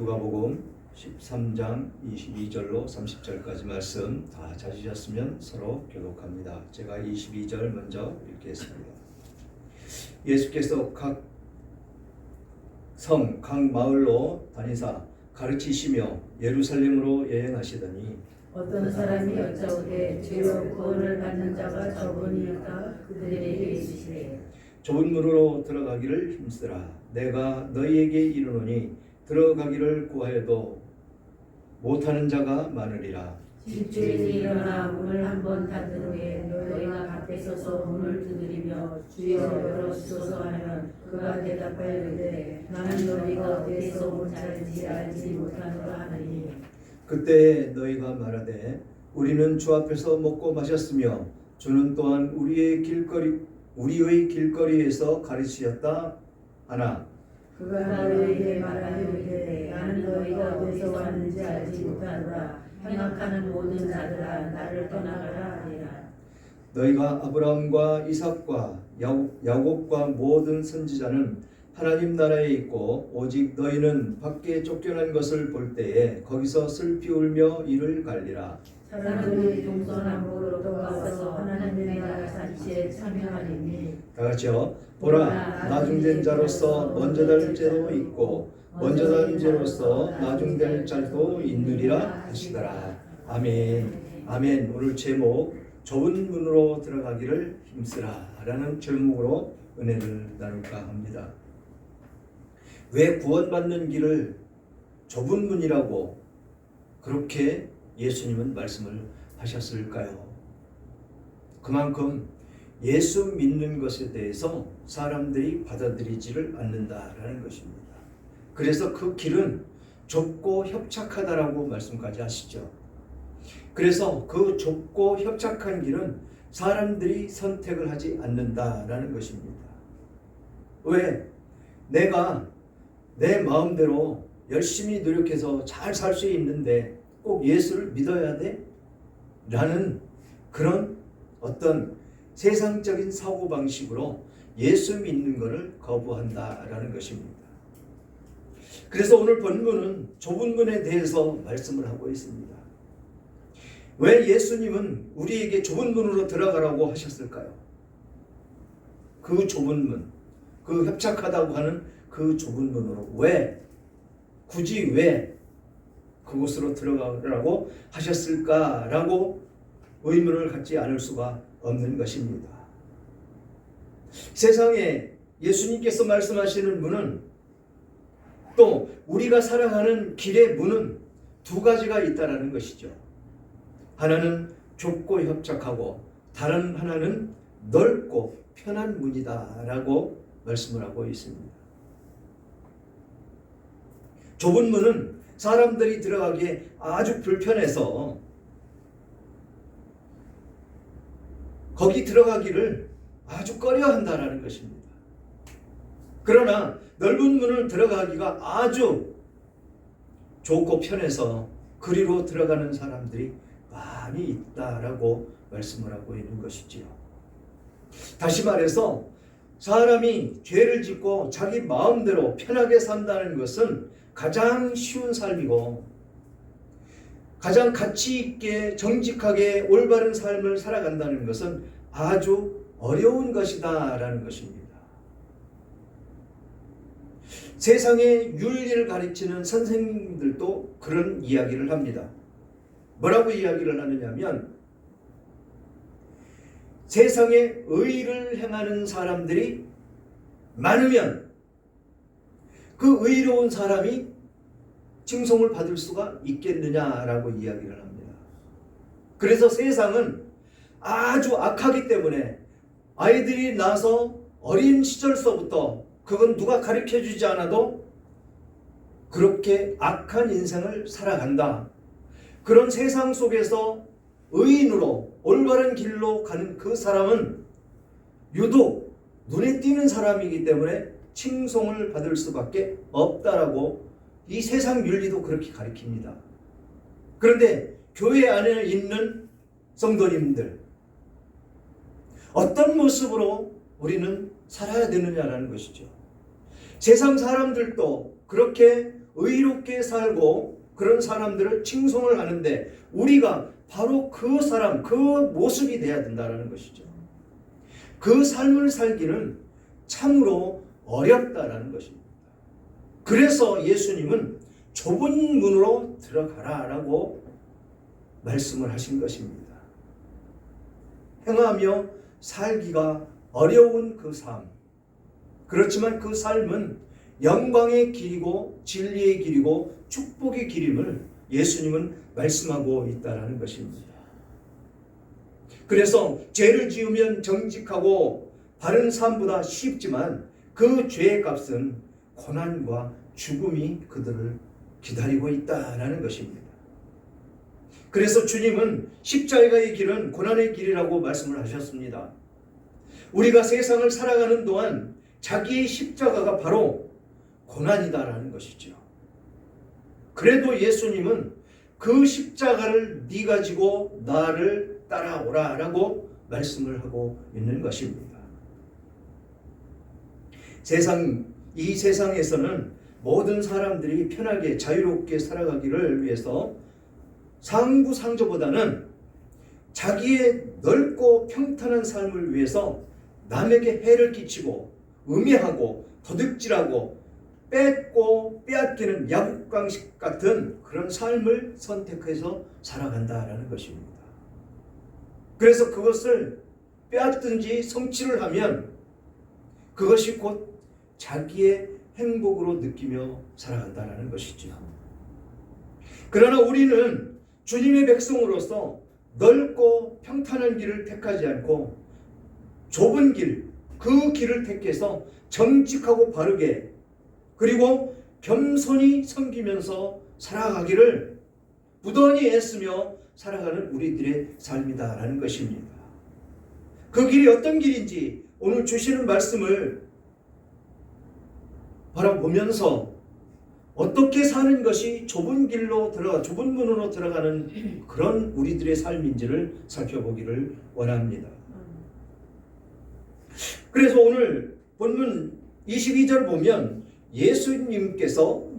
누가복음 13장 22절로 30절까지 말씀 다 찾으셨으면 서로 교독합니다. 제가 22절 먼저 읽겠습니다. 예수께서 각 성, 각 마을로 다니사 가르치시며 예루살렘으로 여행하시더니 어떤 사람이 여짜오되 주여 구원을 받는 자가 저분이니까 그들에게 이르시되 좁은 문으로 들어가기를 힘쓰라. 내가 너희에게 이르노니 들어가기를 구하여도 못하는 자가 많으리라. 집주인이 일어나 문을 한번 닫은 후에 너희가 밖에 서서 문을 두드리며 주여 열어주소서 하면 그가 대답하여 이르되 나는 너희가 어디에서 온 자인지 알지 못하노라 하느니 그때 너희가 말하되 우리는 주 앞에서 먹고 마셨으며 주는 또한 우리의 길거리에서 가르치셨다 하나 그가 너희에게 말하여 이르되 나는 너희가 어디서 왔는지 알지 못하노라. 행악하는 모든 자들아 나를 떠나가라 하니라. 너희가 아브라함과 이삭과 야곱과 모든 선지자는 하나님 나라에 있고 오직 너희는 밖에 쫓겨난 것을 볼 때에 거기서 슬피 울며 이를 갈리라. 사람들이 동서남북으로 떠와서 하나님의 나라 잔치에 참여하리니 다 같이요. 보라 나중된 자로서 먼저 될 자도 있고 먼저 된 자로서 나중될 자도 있느니라 하시더라. 아멘. 아멘. 오늘 제목 좁은 문으로 들어가기를 힘쓰라 라는 제목으로 은혜를 나눌까 합니다. 왜 구원받는 길을 좁은 문이라고 그렇게 예수님은 말씀을 하셨을까요? 그만큼 예수 믿는 것에 대해서 사람들이 받아들이지를 않는다라는 것입니다. 그래서 그 길은 좁고 협착하다라고 말씀까지 하시죠. 그래서 그 좁고 협착한 길은 사람들이 선택을 하지 않는다라는 것입니다. 왜? 내가 내 마음대로 열심히 노력해서 잘 살 수 있는데 꼭 예수를 믿어야 돼? 라는 그런 어떤 세상적인 사고방식으로 예수 믿는 것을 거부한다라는 것입니다. 그래서 오늘 본문은 좁은 문에 대해서 말씀을 하고 있습니다. 왜 예수님은 우리에게 좁은 문으로 들어가라고 하셨을까요? 그 좁은 문, 그 협착하다고 하는 그 좁은 문으로 굳이 왜 그곳으로 들어가라고 하셨을까라고 의문을 갖지 않을 수가 없는 것입니다. 세상에 예수님께서 말씀하시는 문은 또 우리가 살아가는 길의 문은 두 가지가 있다는 것이죠. 하나는 좁고 협착하고 다른 하나는 넓고 편한 문이다라고 말씀을 하고 있습니다. 좁은 문은 사람들이 들어가기에 아주 불편해서 거기 들어가기를 아주 꺼려한다라는 것입니다. 그러나 넓은 문을 들어가기가 아주 좋고 편해서 그리로 들어가는 사람들이 많이 있다라고 말씀을 하고 있는 것이지요. 다시 말해서 사람이 죄를 짓고 자기 마음대로 편하게 산다는 것은 가장 쉬운 삶이고 가장 가치 있게 정직하게 올바른 삶을 살아간다는 것은 아주 어려운 것이다 라는 것입니다. 세상의 윤리를 가르치는 선생님들도 그런 이야기를 합니다. 뭐라고 이야기를 하느냐면 세상에 의를 행하는 사람들이 많으면 그 의로운 사람이 칭송을 받을 수가 있겠느냐라고 이야기를 합니다. 그래서 세상은 아주 악하기 때문에 아이들이 나서 어린 시절서부터 그건 누가 가르쳐주지 않아도 그렇게 악한 인생을 살아간다. 그런 세상 속에서 의인으로 올바른 길로 가는 그 사람은 유독 눈에 띄는 사람이기 때문에 칭송을 받을 수밖에 없다라고 이 세상 윤리도 그렇게 가르칩니다. 그런데 교회 안에 있는 성도님들 어떤 모습으로 우리는 살아야 되느냐라는 것이죠. 세상 사람들도 그렇게 의롭게 살고 그런 사람들을 칭송을 하는데 우리가 바로 그 사람, 그 모습이 돼야 된다는 것이죠. 그 삶을 살기는 참으로 어렵다라는 것입니다. 그래서 예수님은 좁은 문으로 들어가라라고 말씀을 하신 것입니다. 행하며 살기가 어려운 그 삶. 그렇지만 그 삶은 영광의 길이고 진리의 길이고 축복의 길임을 예수님은 말씀하고 있다는 것입니다. 그래서 죄를 지으면 정직하고 바른 삶보다 쉽지만 그 죄의 값은 고난과 죽음이 그들을 기다리고 있다는 것입니다. 그래서 주님은 십자가의 길은 고난의 길이라고 말씀을 하셨습니다. 우리가 세상을 살아가는 동안 자기의 십자가가 바로 고난이다라는 것이죠. 그래도 예수님은 그 십자가를 네가 지고 나를 따라오라라고 말씀을 하고 있는 것입니다. 이 세상에서는 모든 사람들이 편하게 자유롭게 살아가기를 위해서 상부상조보다는 자기의 넓고 평탄한 삶을 위해서 남에게 해를 끼치고 음해하고 도둑질하고 뺏고 빼앗기는 야국강식 같은 그런 삶을 선택해서 살아간다라는 것입니다. 그래서 그것을 빼앗든지 성취를 하면 그것이 곧 자기의 행복으로 느끼며 살아간다라는 것이죠. 그러나 우리는 주님의 백성으로서 넓고 평탄한 길을 택하지 않고 좁은 길, 그 길을 택해서 정직하고 바르게 그리고 겸손히 섬기면서 살아가기를 부단히 애쓰며 살아가는 우리들의 삶이다라는 것입니다. 그 길이 어떤 길인지 오늘 주시는 말씀을 바라보면서 어떻게 사는 것이 좁은 문으로 들어가는 그런 우리들의 삶인지를 살펴보기를 원합니다. 그래서 오늘 본문 22절 보면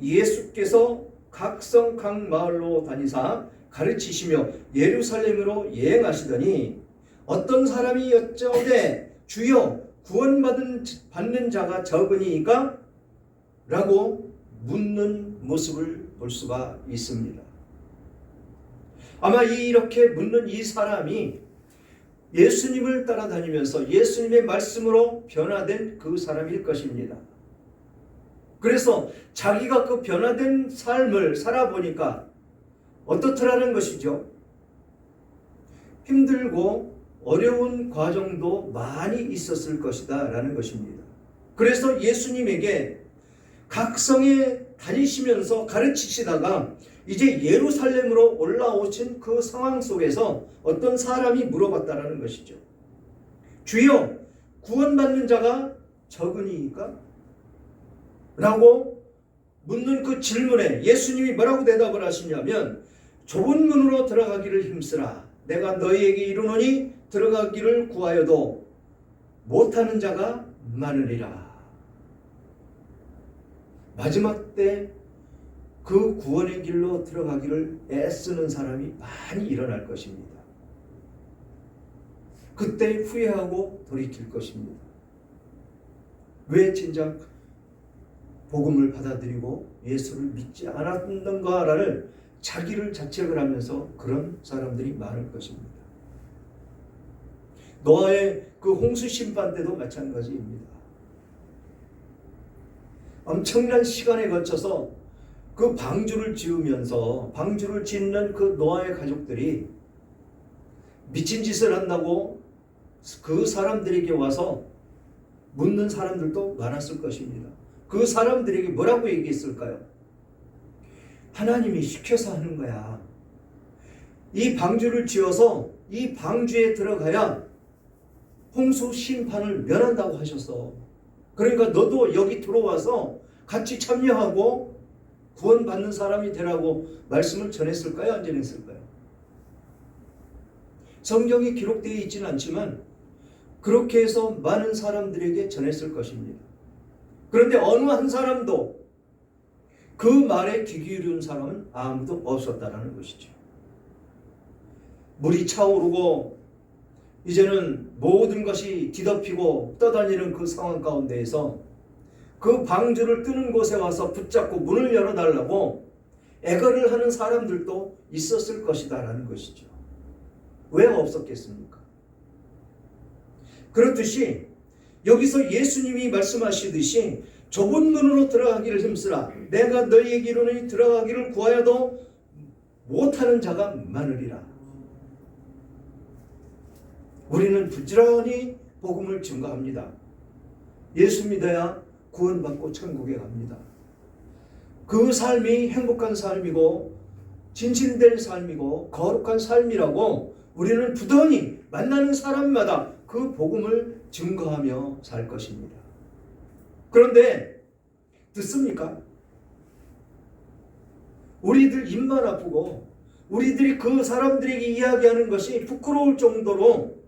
예수께서 각 성 각 마을로 다니사 가르치시며 예루살렘으로 여행하시더니 어떤 사람이 여짜오되 주여 구원받는 자가 적으니까? 라고 묻는 모습을 볼 수가 있습니다. 아마 이렇게 묻는 이 사람이 예수님을 따라다니면서 예수님의 말씀으로 변화된 그 사람일 것입니다. 그래서 자기가 그 변화된 삶을 살아보니까 어떻더라는 것이죠? 힘들고 어려운 과정도 많이 있었을 것이다 라는 것입니다. 그래서 예수님에게 각 성에 다니시면서 가르치시다가 이제 예루살렘으로 올라오신 그 상황 속에서 어떤 사람이 물어봤다라는 것이죠. 주여 구원받는 자가 적으니까? 라고 묻는 그 질문에 예수님이 뭐라고 대답을 하시냐면 좁은 문으로 들어가기를 힘쓰라. 내가 너희에게 이르노니 들어가기를 구하여도 못하는 자가 많으리라. 마지막 때 그 구원의 길로 들어가기를 애쓰는 사람이 많이 일어날 것입니다. 그때 후회하고 돌이킬 것입니다. 왜 진작 복음을 받아들이고 예수를 믿지 않았는가를 자기를 자책을 하면서 그런 사람들이 많을 것입니다. 노아의 그 홍수 심판 때도 마찬가지입니다. 엄청난 시간에 거쳐서 그 방주를 지으면서 방주를 짓는 그 노아의 가족들이 미친 짓을 한다고 그 사람들에게 와서 묻는 사람들도 많았을 것입니다. 그 사람들에게 뭐라고 얘기했을까요? 하나님이 시켜서 하는 거야. 이 방주를 지어서 이 방주에 들어가야 홍수 심판을 면한다고 하셨어. 그러니까 너도 여기 들어와서 같이 참여하고 구원받는 사람이 되라고 말씀을 전했을까요? 안 전했을까요? 성경에 기록되어 있지는 않지만 그렇게 해서 많은 사람들에게 전했을 것입니다. 그런데 어느 한 사람도 그 말에 귀 기울인 사람은 아무도 없었다라는 것이죠. 물이 차오르고 이제는 모든 것이 뒤덮이고 떠다니는 그 상황 가운데에서 그 방주를 뜨는 곳에 와서 붙잡고 문을 열어달라고 애걸을 하는 사람들도 있었을 것이다 라는 것이죠. 왜 없었겠습니까? 그렇듯이 여기서 예수님이 말씀하시듯이 좁은 문으로 들어가기를 힘쓰라. 내가 너희에게 이르노니 들어가기를 구하여도 못하는 자가 많으리라. 우리는 부지런히 복음을 증거합니다. 예수 믿어야 구원받고 천국에 갑니다. 그 삶이 행복한 삶이고 진실된 삶이고 거룩한 삶이라고 우리는 부단히 만나는 사람마다 그 복음을 증거하며 살 것입니다. 그런데 듣습니까? 우리들 입만 아프고 우리들이 그 사람들에게 이야기하는 것이 부끄러울 정도로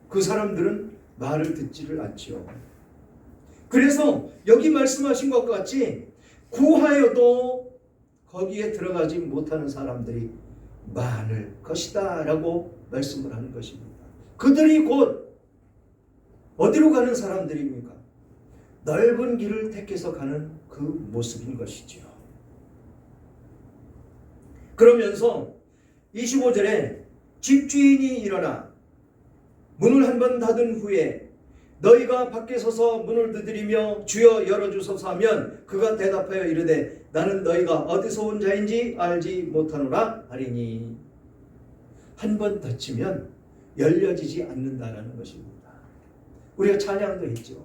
그 사람들은 말을 듣지를 않지요. 그래서 여기 말씀하신 것 같이 구하여도 거기에 들어가지 못하는 사람들이 많을 것이다 라고 말씀을 하는 것입니다. 그들이 곧 어디로 가는 사람들입니까? 넓은 길을 택해서 가는 그 모습인 것이죠. 그러면서 25절에 집주인이 일어나 문을 한번 닫은 후에 너희가 밖에 서서 문을 두드리며 주여 열어주소서 하면 그가 대답하여 이르되 나는 너희가 어디서 온 자인지 알지 못하노라 하리니. 한 번 닫히면 열려지지 않는다라는 것입니다. 우리가 찬양도 했죠.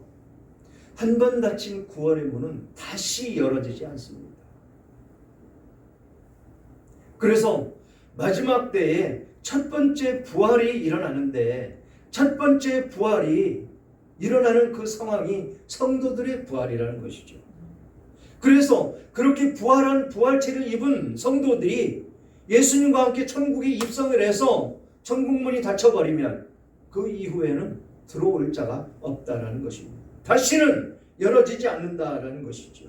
한 번 닫힌 구원의 문은 다시 열어지지 않습니다. 그래서 마지막 때에 첫 번째 부활이 일어나는데 첫 번째 부활이 일어나는 그 상황이 성도들의 부활이라는 것이죠. 그래서 그렇게 부활한 부활체를 입은 성도들이 예수님과 함께 천국에 입성을 해서 천국문이 닫혀버리면 그 이후에는 들어올 자가 없다라는 것입니다. 다시는 열어지지 않는다라는 것이죠.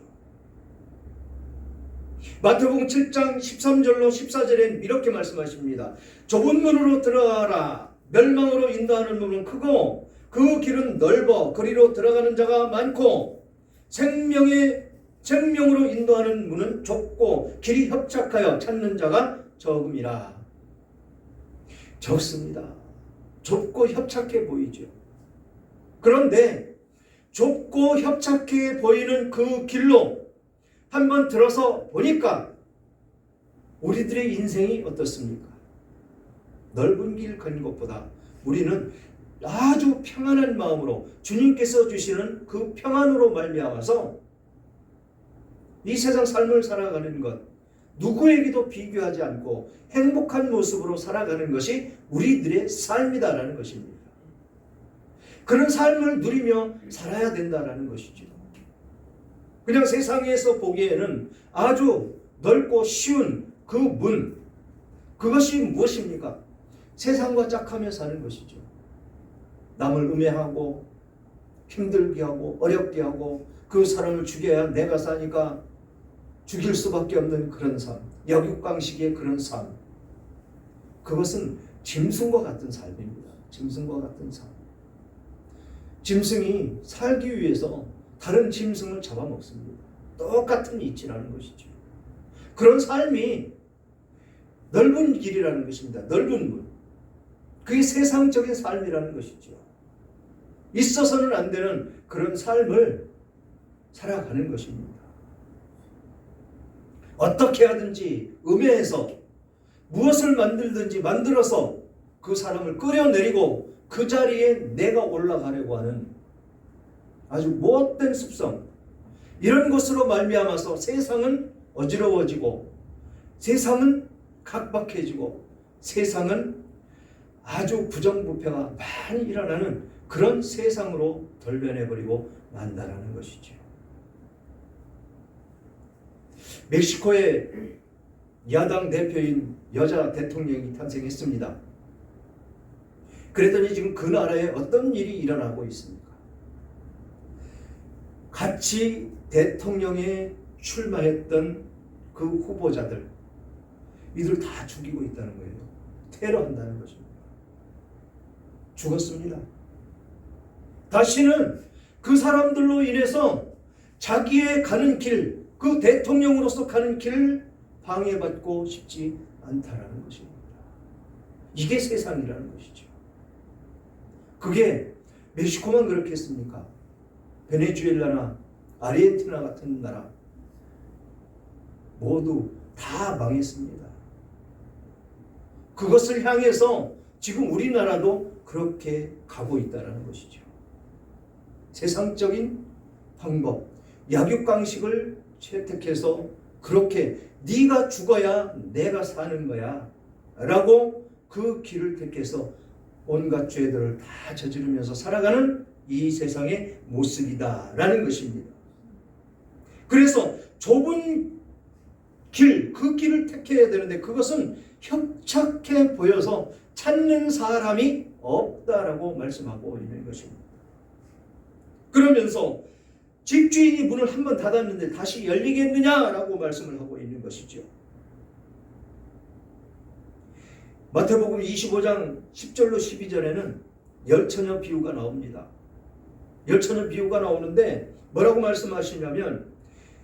마태복음 7장 13절로 14절엔 이렇게 말씀하십니다. 좁은 문으로 들어가라. 멸망으로 인도하는 문은 크고 그 길은 넓어 그리로 들어가는 자가 많고 생명으로 인도하는 문은 좁고 길이 협착하여 찾는 자가 적음이라. 적습니다. 좁고 협착해 보이죠. 그런데 좁고 협착해 보이는 그 길로 한번 들어서 보니까 우리들의 인생이 어떻습니까? 넓은 길 간 것보다 우리는 아주 평안한 마음으로 주님께서 주시는 그 평안으로 말미암아서 이 세상 삶을 살아가는 것, 누구에게도 비교하지 않고 행복한 모습으로 살아가는 것이 우리들의 삶이다라는 것입니다. 그런 삶을 누리며 살아야 된다라는 것이죠. 그냥 세상에서 보기에는 아주 넓고 쉬운 그 문, 그것이 무엇입니까? 세상과 짝하며 사는 것이죠. 남을 음해하고 힘들게 하고 어렵게 하고 그 사람을 죽여야 내가 사니까 죽일 수밖에 없는 그런 삶, 역육강식의 그런 삶, 그것은 짐승과 같은 삶입니다. 짐승과 같은 삶. 짐승이 살기 위해서 다른 짐승을 잡아먹습니다. 똑같은 이치라는 것이죠. 그런 삶이 넓은 길이라는 것입니다. 넓은 문. 그게 세상적인 삶이라는 것이죠. 있어서는 안 되는 그런 삶을 살아가는 것입니다. 어떻게 하든지 음해해서 무엇을 만들든지 만들어서 그 사람을 끌어내리고 그 자리에 내가 올라가려고 하는 아주 못된 습성, 이런 것으로 말미암아서 세상은 어지러워지고 세상은 각박해지고 세상은 아주 부정부패가 많이 일어나는 그런 세상으로 돌변해버리고 만다라는 것이죠. 멕시코의 야당 대표인 여자 대통령이 탄생했습니다. 그랬더니 지금 그 나라에 어떤 일이 일어나고 있습니까? 같이 대통령에 출마했던 그 후보자들, 이들 다 죽이고 있다는 거예요. 테러한다는 것입니다. 죽었습니다. 다시는 그 사람들로 인해서 자기의 가는 길, 그 대통령으로서 가는 길을 방해받고 싶지 않다라는 것입니다. 이게 세상이라는 것이죠. 그게 멕시코만 그렇겠습니까? 베네수엘라나 아르헨티나 같은 나라 모두 다 망했습니다. 그것을 향해서 지금 우리나라도 그렇게 가고 있다는 것이죠. 세상적인 방법, 약육강식을 채택해서 그렇게 네가 죽어야 내가 사는 거야 라고 그 길을 택해서 온갖 죄들을 다 저지르면서 살아가는 이 세상의 모습이다라는 것입니다. 그래서 좁은 길, 그 길을 택해야 되는데 그것은 협착해 보여서 찾는 사람이 없다라고 말씀하고 있는 것입니다. 그러면서 집주인이 문을 한번 닫았는데 다시 열리겠느냐라고 말씀을 하고 있는 것이죠. 마태복음 25장 10절로 12절에는 열처녀 비유가 나옵니다. 열처녀 비유가 나오는데 뭐라고 말씀하시냐면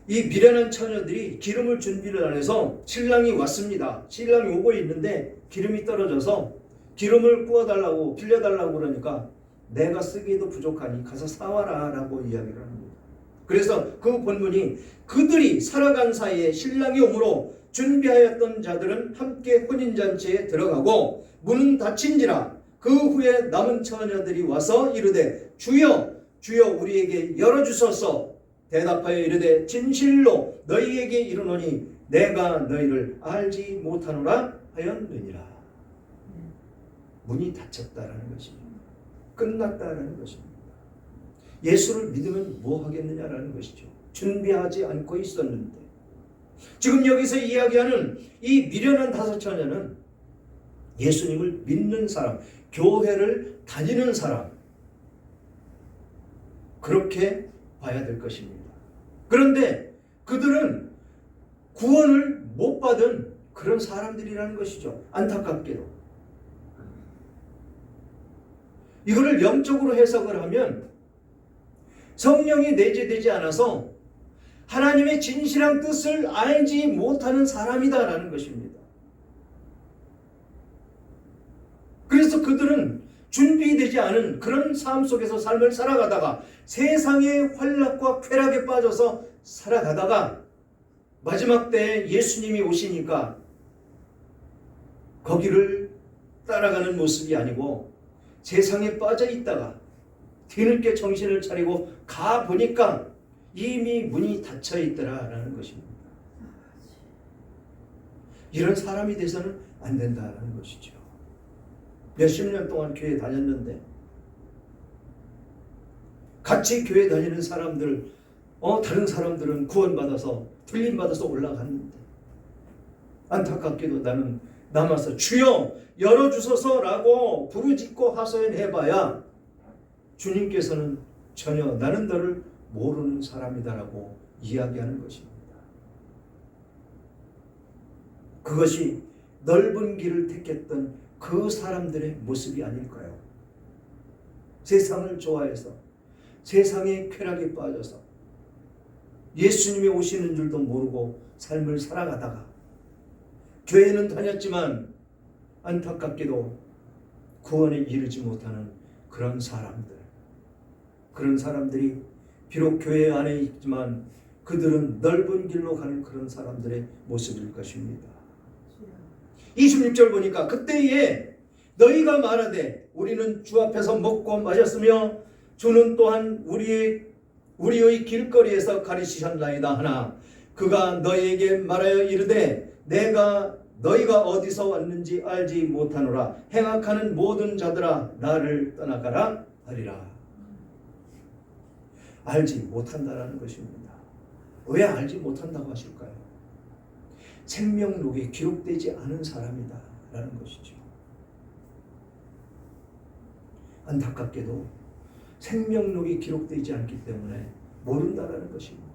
이 미련한 처녀들이 기름을 준비를 안 해서 신랑이 왔습니다. 신랑이 오고 있는데 기름이 떨어져서 기름을 부어달라고 빌려달라고 그러니까 내가 쓰기에도 부족하니 가서 사와라 라고 이야기를 합니다. 그래서 그 본문이 그들이 살아간 사이에 신랑이 오므로 준비하였던 자들은 함께 혼인잔치에 들어가고 문은 닫힌지라 그 후에 남은 처녀들이 와서 이르되 주여 주여 우리에게 열어주소서. 대답하여 이르되 진실로 너희에게 이르노니 내가 너희를 알지 못하노라 하였느니라. 문이 닫혔다라는 것입니다. 끝났다라는 것입니다. 예수를 믿으면 뭐 하겠느냐라는 것이죠. 준비하지 않고 있었는데 지금 여기서 이야기하는 이 미련한 다섯 처녀는 예수님을 믿는 사람, 교회를 다니는 사람, 그렇게 봐야 될 것입니다. 그런데 그들은 구원을 못 받은 그런 사람들이라는 것이죠. 안타깝게도. 이거를 영적으로 해석을 하면 성령이 내재되지 않아서 하나님의 진실한 뜻을 알지 못하는 사람이다라는 것입니다. 그래서 그들은 준비되지 않은 그런 삶 속에서 삶을 살아가다가 세상의 환락과 쾌락에 빠져서 살아가다가 마지막 때에 예수님이 오시니까 거기를 따라가는 모습이 아니고 세상에 빠져 있다가 뒤늦게 정신을 차리고 가보니까 이미 문이 닫혀 있더라라는 것입니다. 이런 사람이 돼서는 안 된다라는 것이죠. 몇십 년 동안 교회 다녔는데 같이 교회 다니는 사람들, 다른 사람들은 구원받아서 틀림받아서 올라갔는데 안타깝게도 나는 남아서 주여 열어주소서라고 부르짖고 하소연해봐야 주님께서는 전혀 나는 너를 모르는 사람이다라고 이야기하는 것입니다. 그것이 넓은 길을 택했던 그 사람들의 모습이 아닐까요? 세상을 좋아해서 세상의 쾌락에 빠져서 예수님이 오시는 줄도 모르고 삶을 살아가다가 교회는 다녔지만 안타깝게도 구원에 이르지 못하는 그런 사람들, 그런 사람들이 비록 교회 안에 있지만 그들은 넓은 길로 가는 그런 사람들의 모습일 것입니다. 26절 보니까 그때에 너희가 말하되 우리는 주 앞에서 먹고 마셨으며 주는 또한 우리의 길거리에서 가르치셨나이다 하나 그가 너희에게 말하여 이르되 너희가 어디서 왔는지 알지 못하노라 행악하는 모든 자들아 나를 떠나가라 하리라. 알지 못한다라는 것입니다. 왜 알지 못한다고 하실까요? 생명록에 기록되지 않은 사람이다 라는 것이죠. 안타깝게도 생명록이 기록되지 않기 때문에 모른다라는 것입니다.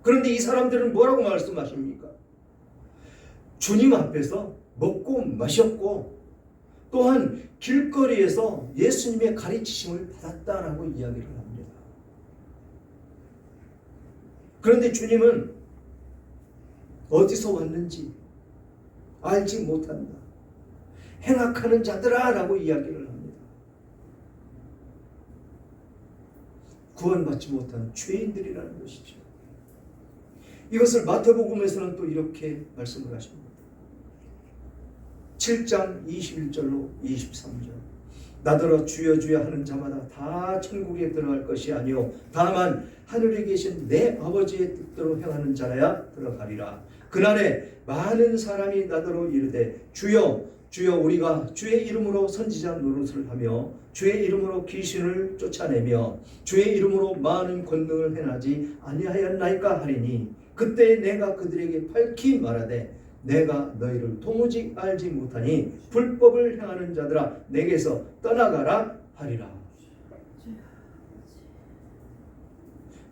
그런데 이 사람들은 뭐라고 말씀하십니까? 주님 앞에서 먹고 마셨고 또한 길거리에서 예수님의 가르치심을 받았다라고 이야기를 합니다. 그런데 주님은 어디서 왔는지 알지 못한다. 행악하는 자들아 라고 이야기를 합니다. 구원받지 못한 죄인들이라는 것이죠. 이것을 마태복음에서는 또 이렇게 말씀을 하십니다. 7장 21절로 23절. 나더러 주여 주여 하는 자마다 다 천국에 들어갈 것이 아니요 다만 하늘에 계신 내 아버지의 뜻대로 행하는 자라야 들어가리라. 그날에 많은 사람이 나더러 이르되 주여 주여 우리가 주의 이름으로 선지자 노릇을 하며 주의 이름으로 귀신을 쫓아내며 주의 이름으로 많은 권능을 행하지 아니하였나이까 하리니 그때 내가 그들에게 밝히 말하되 내가 너희를 도무지 알지 못하니 불법을 행하는 자들아 내게서 떠나가라 하리라.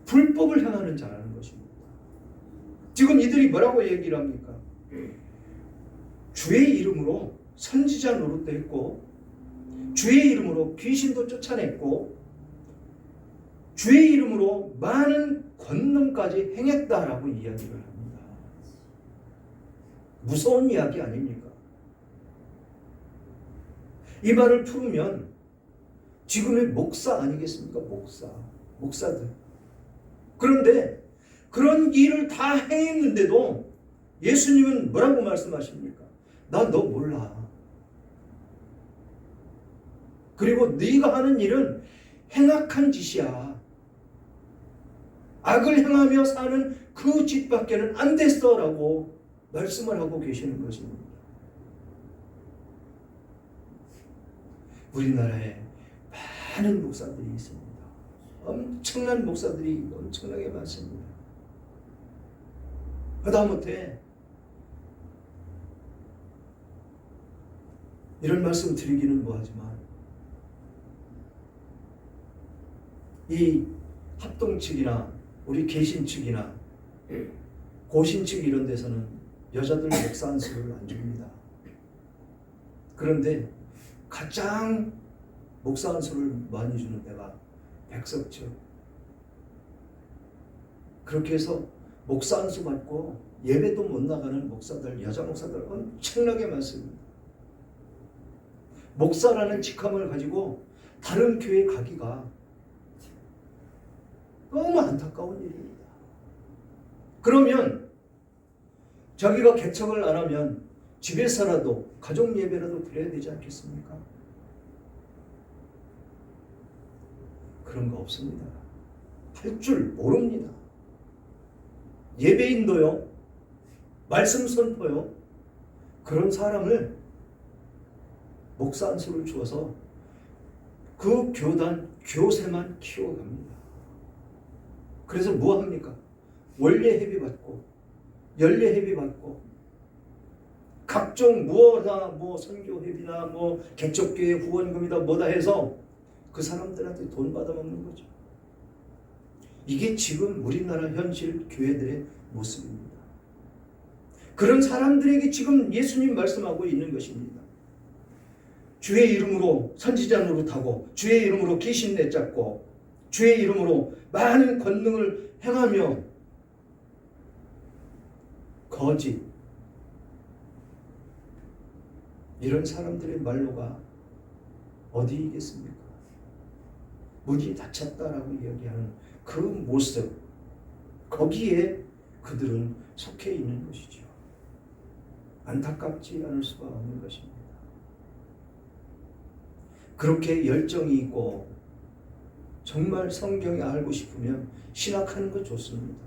불법을 행하는 자라는 것입니다. 지금 이들이 뭐라고 얘기를 합니까? 주의 이름으로 선지자 노릇도 했고 주의 이름으로 귀신도 쫓아냈고 주의 이름으로 많은 권능까지 행했다라고 이야기를 합니다. 무서운 이야기 아닙니까? 이 말을 풀으면 지금의 목사 아니겠습니까? 목사들. 그런데 그런 일을 다 행했는데도 예수님은 뭐라고 말씀하십니까? 나 너 몰라. 그리고 네가 하는 일은 행악한 짓이야. 악을 행하며 사는 그 짓밖에는 안 됐어라고 말씀을 하고 계시는 것입니다. 우리나라에 많은 목사들이 있습니다. 엄청난 목사들이 엄청나게 많습니다. 하다못해 이런 말씀 드리기는 뭐하지만 이 합동 측이나 우리 개신 측이나 고신 측 이런 데서는 여자들 목사 안수를 안 줍니다. 그런데 가장 목사 안수를 많이 주는 데가 백석 측. 그렇게 해서 목사 안수 받고 예배도 못 나가는 목사들, 여자 목사들 엄청나게 많습니다. 목사라는 직함을 가지고 다른 교회 가기가 너무 안타까운 일입니다. 그러면 자기가 개척을 안 하면 집에서라도 가족 예배라도 드려야 되지 않겠습니까? 그런 거 없습니다. 할 줄 모릅니다. 예배인도요, 말씀 선포요, 그런 사람을 목사 안수를 주어서 그 교단, 교세만 키워갑니다. 그래서 뭐 합니까? 원례 회비 받고, 연례 회비 받고, 각종 무엇이나 뭐 선교 회비나 뭐 개척교회 후원금이다 뭐다 해서 그 사람들한테 돈 받아먹는 거죠. 이게 지금 우리나라 현실 교회들의 모습입니다. 그런 사람들에게 지금 예수님 말씀하고 있는 것입니다. 주의 이름으로 선지자 노릇하고 주의 이름으로 귀신 내쫓고 주의 이름으로 많은 권능을 행하며 거짓, 이런 사람들의 말로가 어디 있겠습니까? 문이 닫혔다라고 이야기하는 그 모습, 거기에 그들은 속해 있는 것이죠. 안타깝지 않을 수가 없는 것입니다. 그렇게 열정이 있고 정말 성경에 알고 싶으면 신학하는 거 좋습니다.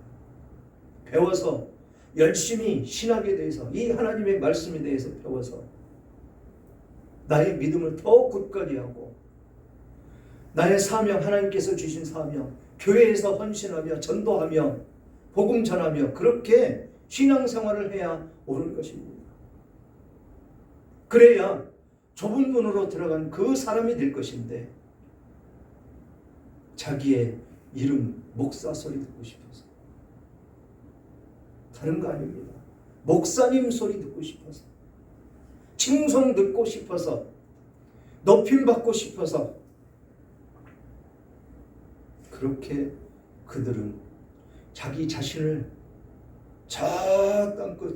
배워서 열심히 신학에 대해서, 이 하나님의 말씀에 대해서 배워서 나의 믿음을 더 굳건히 하고 나의 사명, 하나님께서 주신 사명, 교회에서 헌신하며 전도하며 복음 전하며 그렇게 신앙생활을 해야 옳은 것입니다. 그래야 좁은 문으로 들어간 그 사람이 될 것인데 자기의 이름, 목사 소리 듣고 싶어서 다른 거 아닙니다. 목사님 소리 듣고 싶어서, 칭송 듣고 싶어서, 높임 받고 싶어서, 그렇게 그들은 자기 자신을 저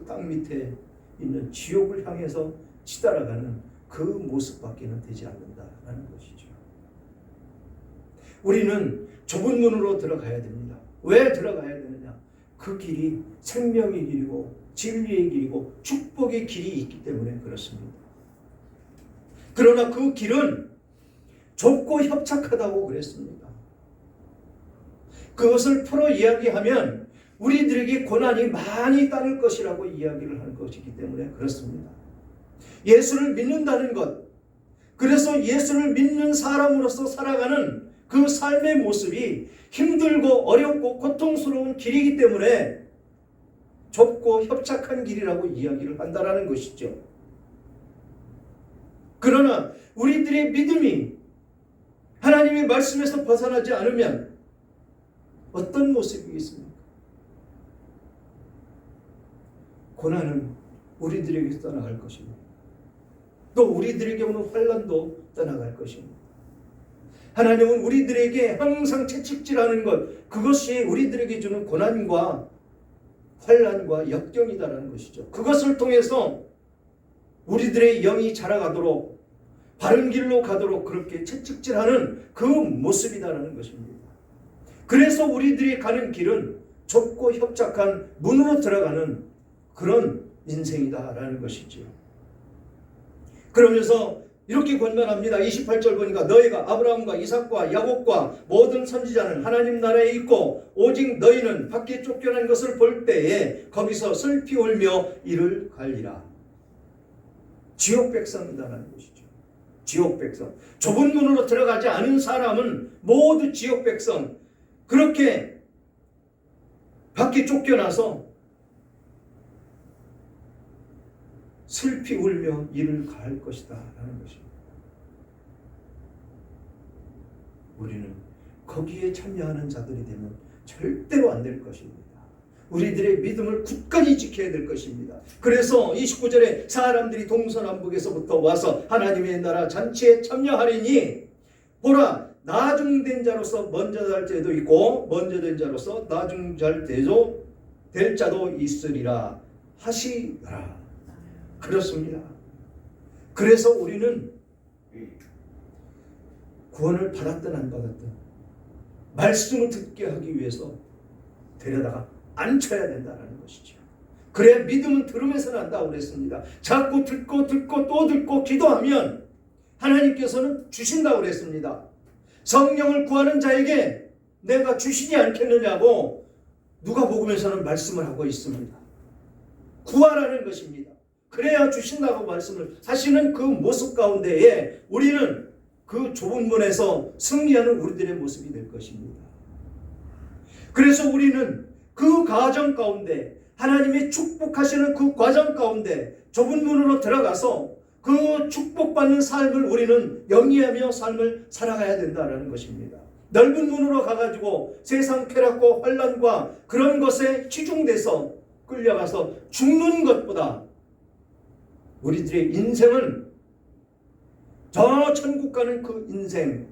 땅 밑에 있는 지옥을 향해서 치달아가는 그 모습밖에는 되지 않는다라는 것이죠. 우리는 좁은 문으로 들어가야 됩니다. 왜 들어가야 되느냐? 그 길이 생명의 길이고 진리의 길이고 축복의 길이 있기 때문에 그렇습니다. 그러나 그 길은 좁고 협착하다고 그랬습니다. 그것을 풀어 이야기하면 우리들에게 고난이 많이 따를 것이라고 이야기를 하는 것이기 때문에 그렇습니다. 예수를 믿는다는 것, 그래서 예수를 믿는 사람으로서 살아가는 그 삶의 모습이 힘들고 어렵고 고통스러운 길이기 때문에 좁고 협착한 길이라고 이야기를 한다는 것이죠. 그러나 우리들의 믿음이 하나님의 말씀에서 벗어나지 않으면 어떤 모습이겠습니까? 고난은 우리들에게 떠나갈 것입니다. 또 우리들에게 오는 환난도 떠나갈 것입니다. 하나님은 우리들에게 항상 채찍질하는 것, 그것이 우리들에게 주는 고난과 환난과 역경이다라는 것이죠. 그것을 통해서 우리들의 영이 자라가도록 바른 길로 가도록 그렇게 채찍질하는 그 모습이다라는 것입니다. 그래서 우리들이 가는 길은 좁고 협착한 문으로 들어가는 그런 인생이다라는 것이지요. 그러면서 이렇게 권면합니다. 28절 보니까 너희가 아브라함과 이삭과 야곱과 모든 선지자는 하나님 나라에 있고 오직 너희는 밖에 쫓겨난 것을 볼 때에 거기서 슬피 울며 이를 갈리라. 지옥 백성이다라는 것이죠. 지옥 백성. 좁은 문으로 들어가지 않은 사람은 모두 지옥 백성. 그렇게 밖에 쫓겨나서 슬피 울며 이를 갈 것이다 라는 것입니다. 우리는 거기에 참여하는 자들이 되면 절대로 안 될 것입니다. 우리들의 믿음을 굳건히 지켜야 될 것입니다. 그래서 29절에 사람들이 동서남북에서부터 와서 하나님의 나라 잔치에 참여하리니 보라 나중된 자로서 먼저 될 자도 있고 먼저 된 자로서 될 자도 있으리라 하시더라. 그렇습니다. 그래서 우리는 구원을 받았든 안 받았든 말씀을 듣게 하기 위해서 데려다가 앉혀야 된다는 것이죠. 그래야 믿음은 들으면서 난다고 그랬습니다. 자꾸 듣고 또 듣고 기도하면 하나님께서는 주신다고 그랬습니다. 성령을 구하는 자에게 내가 주시지 않겠느냐고 누가복음에서는 말씀을 하고 있습니다. 구하라는 것입니다. 그래야 주신다고 말씀을 하시는 그 모습 가운데에 우리는 그 좁은 문에서 승리하는 우리들의 모습이 될 것입니다. 그래서 우리는 그 과정 가운데 하나님이 축복하시는 그 과정 가운데 좁은 문으로 들어가서 그 축복받는 삶을 우리는 영위하며 삶을 살아가야 된다는 것입니다. 넓은 문으로 가가지고 세상 쾌락과 환난과 그런 것에 치중돼서 끌려가서 죽는 것보다 우리들의 인생은 저 천국 가는 그 인생,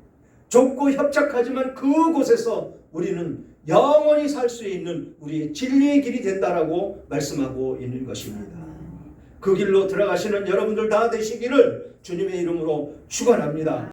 좁고 협착하지만 그곳에서 우리는 영원히 살 수 있는 우리의 진리의 길이 된다라고 말씀하고 있는 것입니다. 그 길로 들어가시는 여러분들 다 되시기를 주님의 이름으로 축원합니다.